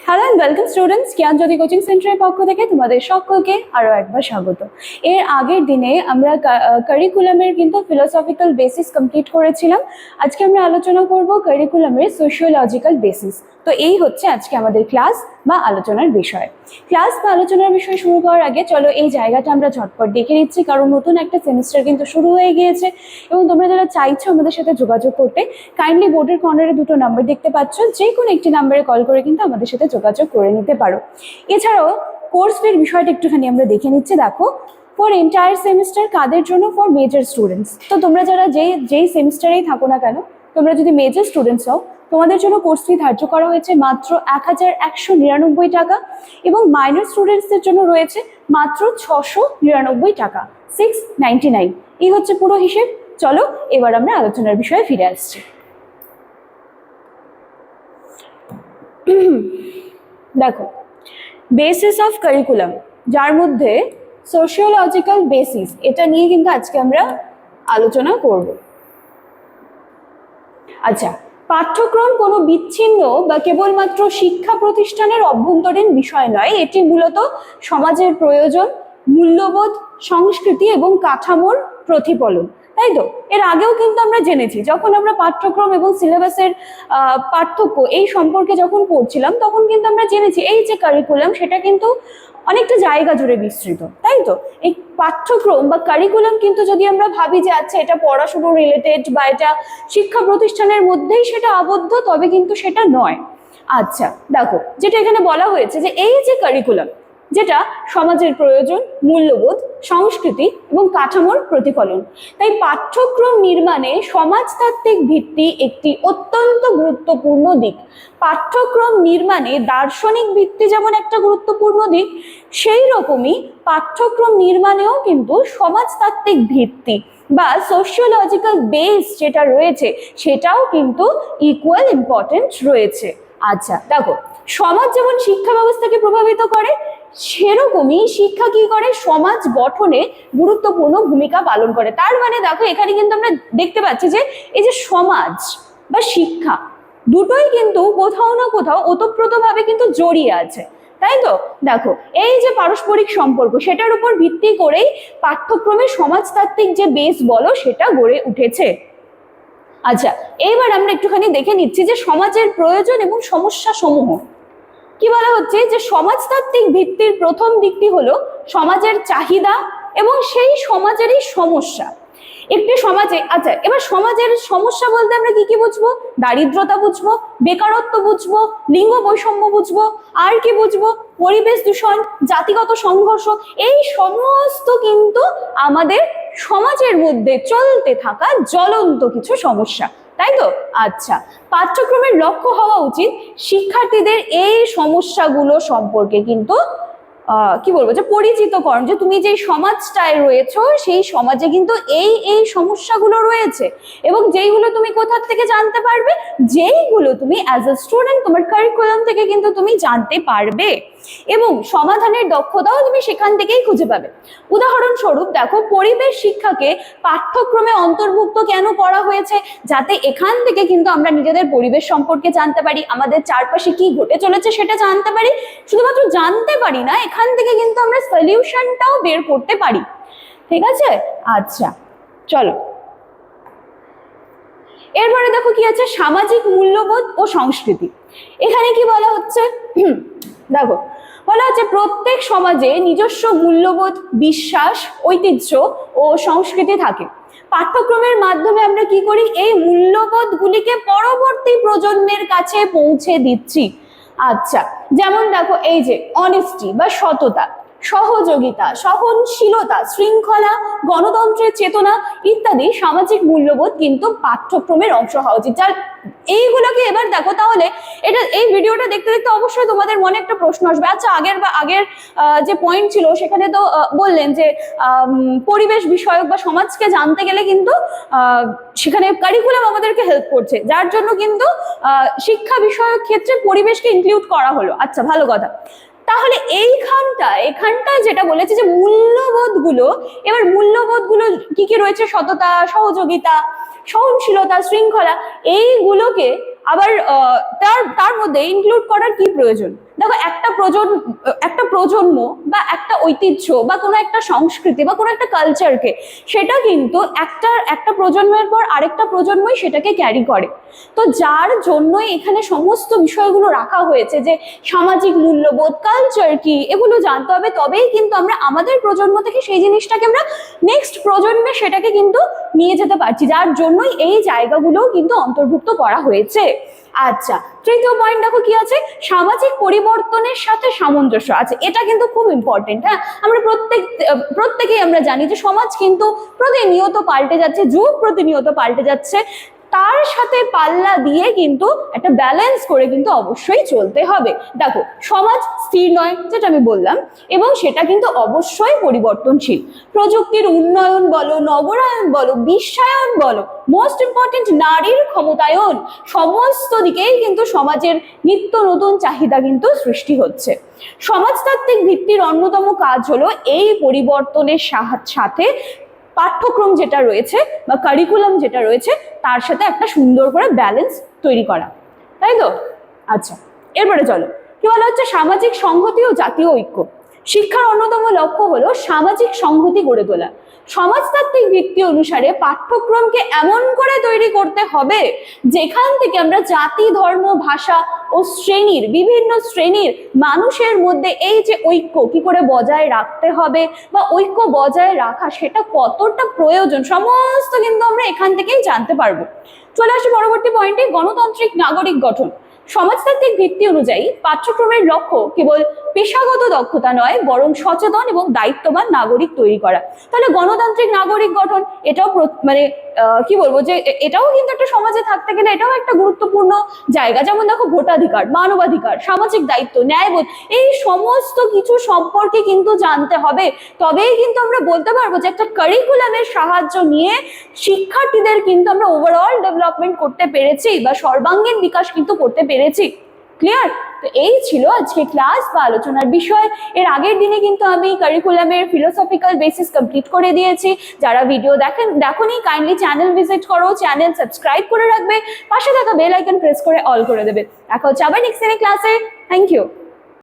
Hello and welcome students, Gyanjyoti coaching সেন্টারের পক্ষ থেকে তোমাদের সকলকে আরও একবার স্বাগত। এর আগের দিনে আমরা কারিকুলামের কিন্তু ফিলোসফিক্যাল বেসিস কমপ্লিট করেছিলাম। আজকে আমরা আলোচনা করব কারিকুলামের সোশিওলজিক্যাল বেসিস। তো এই হচ্ছে আজকে আমাদের ক্লাস বা আলোচনার বিষয়। ক্লাস বা আলোচনার বিষয় শুরু করার আগে চলো এই জায়গাটা আমরা ঝটপট দেখে নিচ্ছি, কারণ নতুন একটা সেমিস্টার কিন্তু শুরু হয়ে গিয়েছে এবং তোমরা যারা চাইছো আমাদের সাথে যোগাযোগ করতে, কাইন্ডলি বোর্ডের কর্নারে দুটো নাম্বার দেখতে পাচ্ছ, যে কোনো একটি নাম্বারে কল করে কিন্তু আমাদের সাথে যোগাযোগ করে নিতে পারো। এছাড়াও কোর্স ফির বিষয়টা একটুখানি আমরা দেখে নিচ্ছি। দেখো, ফর এন্টায়ার সেমিস্টার কাদের জন্য? For major students. তো তোমরা যারা যেই সেমিস্টারেই থাকো না কেন, তোমরা যদি মেজর স্টুডেন্টস হও, তোমাদের জন্য কোর্স ফি ধার্য করা হয়েছে মাত্র 1199 টাকা এবং মাইনর স্টুডেন্টসদের জন্য রয়েছে মাত্র 699 টাকা, 699। এই হচ্ছে পুরো হিসেব। চলো এবার আমরা আলোচনার বিষয়ে ফিরে আসছি। দেখো, বেসিস অফ কারিকুলাম, যার মধ্যে সোশিওলজিক্যাল বেসিস, এটা নিয়ে কিন্তু আজকে আমরা আলোচনা করব। আচ্ছা, পাঠ্যক্রম কোনো বিচ্ছিন্ন বা কেবলমাত্র শিক্ষা প্রতিষ্ঠানের অভ্যন্তরীণ বিষয় নয়, এটি মূলত সমাজের প্রয়োজন, মূল্যবোধ, সংস্কৃতি এবং কাঠামোর প্রতিফলন। তাই তো? এর আগেও কিন্তু আমরা জেনেছি, যখন আমরা পাঠ্যক্রম এবং সিলেবাসের পার্থক্য এই সম্পর্কে যখন পড়ছিলাম, তখন কিন্তু আমরা জেনেছি এই যে কারিকুলাম, সেটা কিন্তু অনেকটা জায়গা জুড়ে বিস্তৃত। তাই তো? এই পাঠ্যক্রম বা কারিকুলাম কিন্তু যদি আমরা ভাবি যে আচ্ছা এটা পড়াশুনো রিলেটেড বা এটা শিক্ষা প্রতিষ্ঠানের মধ্যেই সেটা আবদ্ধ, তবে কিন্তু সেটা নয়। আচ্ছা দেখো, যেটা এখানে বলা হয়েছে যে এই যে কারিকুলাম, যেটা সমাজের প্রয়োজন, মূল্যবোধ, সংস্কৃতি এবং কাঠামোর প্রতিফলন, তাই পাঠ্যক্রম নির্মাণে সমাজতাত্ত্বিক ভিত্তি একটি অত্যন্ত গুরুত্বপূর্ণ দিক। পাঠ্যক্রম নির্মাণে দার্শনিক ভিত্তি যেমন একটা গুরুত্বপূর্ণ দিক, সেই রকমই পাঠ্যক্রম নির্মাণেও কিন্তু সমাজতাত্ত্বিক ভিত্তি বা সোশিওলজিক্যাল বেস যেটা রয়েছে, সেটাও কিন্তু ইকুয়াল ইম্পর্টেন্ট রয়েছে। আচ্ছা দেখো, সমাজ যেমন শিক্ষা ব্যবস্থাকে প্রভাবিত করে, সেরকমই শিক্ষা কি করে? সমাজ গঠনে গুরুত্বপূর্ণ ভূমিকা পালন করে। তার মানে দেখো, এখানে কিন্তু আমরা দেখতে পাচ্ছি যে এই যে সমাজ বা শিক্ষা, দুটোই কিন্তু কোথাও না কোথাও ওতপ্রোতভাবে কিন্তু জড়িয়ে আছে। তাই তো? দেখো, এই যে পারস্পরিক সম্পর্ক, সেটার উপর ভিত্তি করেই পাঠ্যক্রমে সমাজতাত্ত্বিক যে বেস বলো, সেটা গড়ে উঠেছে। আচ্ছা, এইবার আমরা একটুখানি দেখে নিচ্ছি যে সমাজের প্রয়োজন এবং সমস্যা সমূহ। কি বলা হচ্ছে? যে সমাজতাত্ত্বিক ভিত্তির প্রথম দিকটি হলো সমাজের চাহিদা এবং সেই সমাজেরই সমস্যা। একটি সমাজে, আচ্ছা এবার সমাজের সমস্যা বলতে আমরা কি কি বুঝবো? দারিদ্রতা বুঝবো, বেকারত্ব বুঝবো, লিঙ্গ বৈষম্য বুঝবো, আর কি বুঝবো? পরিবেশ দূষণ, জাতিগত সংঘর্ষ। এই সমস্ত কিন্তু আমাদের সমাজের মধ্যে চলতে থাকা জ্বলন্ত কিছু সমস্যা। তাই তো? আচ্ছা, পাঠ্যক্রমের লক্ষ্য হওয়া উচিত শিক্ষার্থীদের এই সমস্যাগুলো সম্পর্কে কিন্তু কি বলবো, যে পরিচিতকরণ, যে তুমি যে সমাজটায় রয়েছো সেই সমাজে কিন্তু এই সমস্যাগুলো রয়েছে এবং যেইগুলো তুমি কোথা থেকে জানতে পারবে? যেইগুলো তুমি অ্যাজ আ স্টুডেন্ট তোমার কারিকুলাম থেকে কিন্তু তুমি জানতে পারবে এবং সমাধানের দক্ষতাও তুমি সেখান থেকেই খুঁজে পাবে। উদাহরণস্বরূপ দেখো, পরিবেশ শিক্ষাকে পাঠ্যক্রমে অন্তর্ভুক্ত কেন করা হয়েছে? যাতে এখান থেকে কিন্তু আমরা নিজেদের পরিবেশ সম্পর্কে জানতে পারি, আমাদের চারপাশে কি ঘটে চলেছে সেটা জানতে পারি। শুধুমাত্র জানতে পারি না, এখান থেকে কিন্তু আমরা সলিউশনটাও বের করতে পারি। ঠিক আছে? আচ্ছা চলো, এরপরে দেখো কি আছে, সামাজিক মূল্যবোধ ও সংস্কৃতি। এখানে কি বলা হচ্ছে? দেখো, বলা হচ্ছে প্রত্যেক সমাজে নিজস্ব মূল্যবোধ, বিশ্বাস, ঐতিহ্য ও সংস্কৃতি থাকে। পাঠ্যক্রমের মাধ্যমে আমরা কি করি? এই মূল্যবোধগুলিকে পরবর্তী প্রজন্মের কাছে পৌঁছে দিচ্ছি। আচ্ছা, যেমন দেখো এই যে অনেস্টি বা সততা, সহযোগিতা, সহনশীলতা, শৃঙ্খলা, গণতন্ত্রের চেতনা ইত্যাদি সামাজিক মূল্যবোধ কিন্তু পাঠ্যক্রমের অংশ হওয়া উচিত। যার এইগুলোকে এবার দেখো, তাহলে এটা এই ভিডিওটা দেখতে দেখতে অবশ্যই তোমাদের মনে একটা প্রশ্ন আসবে। আচ্ছা, আগের যে পয়েন্ট ছিল সেখানে তো বললেন যে পরিবেশ বিষয়ক বা সমাজকে জানতে গেলে কিন্তু সেখানে কারিকুলাম আমাদেরকে হেল্প করছে, যার জন্য কিন্তু শিক্ষা বিষয়ক ক্ষেত্রে পরিবেশকে ইনক্লুড করা হলো। আচ্ছা, ভালো কথা। তাহলে এখানটায় যেটা বলেছে যে মূল্যবোধগুলো, এবার মূল্যবোধগুলো কি কি রয়েছে? সততা, সহযোগিতা, সহনশীলতা, শৃঙ্খলা, এইগুলোকে আবার তার তার মধ্যে ইনক্লুড করার কি প্রয়োজন? দেখো, একটা প্রজন্ম বা একটা ঐতিহ্য বা কোনো একটা সংস্কৃতি বা কোনো একটা কালচারকে, সেটা কিন্তু একটা প্রজন্মের পর আরেকটা প্রজন্মই সেটাকে ক্যারি করে। তো যার জন্যই এখানে সমস্ত বিষয়গুলো রাখা হয়েছে, যে সামাজিক মূল্যবোধ, কালচার কি, এগুলো জানতে হবে, তবেই কিন্তু আমরা আমাদের প্রজন্ম থেকে সেই জিনিসটাকে আমরা নেক্সট প্রজন্মে সেটাকে কিন্তু নিয়ে যেতে পারছি, যার জন্যই এই জায়গাগুলোও কিন্তু অন্তর্ভুক্ত করা হয়েছে। আচ্ছা, তৃতীয় পয়েন্ট দেখো কি আছে, সামাজিক পরিবর্তনের সাথে সামঞ্জস্য আছে। এটা কিন্তু খুব ইম্পর্টেন্ট। হ্যাঁ, আমরা প্রত্যেকেই আমরা জানি যে সমাজ কিন্তু প্রতিনিয়ত পাল্টে যাচ্ছে, যুগ প্রতিনিয়ত পাল্টে যাচ্ছে, তার সাথে পাল্লা দিয়ে কিন্তু একটা ব্যালেন্স করে কিন্তু অবশ্যই চলতে হবে। দেখো, সমাজ স্থির নয়, যেটা আমি বললাম, এবং সেটা কিন্তু অবশ্যই পরিবর্তনশীল। প্রযুক্তির উন্নয়ন বলো, নগরায়ন বলো, বিশ্বায়ন বলো, মোস্ট ইম্পর্টেন্ট নারীর ক্ষমতায়ন, সমস্ত দিকেই কিন্তু সমাজের নিত্য নতুন চাহিদা কিন্তু সৃষ্টি হচ্ছে। সমাজতাত্ত্বিক ভিত্তির অন্যতম কাজ হলো এই পরিবর্তনের সাথে পাঠ্যক্রম যেটা রয়েছে বা কারিকুলাম যেটা রয়েছে তার সাথে একটা সুন্দর করে ব্যালেন্স তৈরি করা, তাই তো? আচ্ছা, এরপরে চলো, কি বলা হচ্ছে, সামাজিক সংহতি ও জাতীয় ঐক্য। শিক্ষার অন্যতম লক্ষ্য হলো সামাজিক সংহতি গড়ে তোলা। সমাজতাত্ত্বিক ভিত্তি অনুসারে পাঠ্যক্রমকে এমন করে তৈরি করতে হবে যেখান থেকে আমরা জাতি, ধর্ম, ভাষা ও বিভিন্ন শ্রেণীর মানুষের মধ্যে এই যে ঐক্য কি করে বজায় রাখতে হবে বা ঐক্য বজায় রাখা সেটা কতটা প্রয়োজন, সমস্ত কিন্তু আমরা এখান থেকেই জানতে পারবো। চলে আসি পরবর্তী পয়েন্টে, গণতান্ত্রিক নাগরিক গঠন। সমাজতাত্ত্বিক ভিত্তি অনুযায়ী পাঠ্যক্রমের লক্ষ্য কেবল পেশাগত দক্ষতা নয়, বরং সচেতন এবং দায়িত্ববান নাগরিক তৈরি করা। তাহলে গণতান্ত্রিক নাগরিক গঠন, এটাও মানে কি বলবো, যে এটাও কিন্তু একটা সমাজে থাকতে গেলে এটাও একটা গুরুত্বপূর্ণ জায়গা। যেমন দেখো, ভোটাধিকার, মানবাধিকার, সামাজিক দায়িত্ব, ন্যায়বোধ, এই সমস্ত কিছু সম্পর্কে কিন্তু জানতে হবে, তবেই কিন্তু আমরা বলতে পারবো যে একটা কারিকুলামের সাহায্য নিয়ে শিক্ষার্থীদের কিন্তু আমরা ওভারঅল ডেভেলপমেন্ট করতে পেরেছি বা সর্বাঙ্গীন বিকাশ কিন্তু করতে পেরেছি। ক্লিয়ার? তো এই ছিল আজকে ক্লাস বা আলোচনার বিষয়। এর আগের দিনে কিন্তু আমি কারিকুলামের ফিলোসফিক্যাল বেসিস কমপ্লিট করে দিয়েছি। যারা ভিডিও দেখোনি, কাইন্ডলি চ্যানেল ভিজিট করো, চ্যানেল সাবস্ক্রাইব করে রাখবে, পাশে থাকা বেল আইকন প্রেস করে অল করে দেবে। দেখা হচ্ছে আবার নেক্সট দিনের ক্লাসে। Thank you.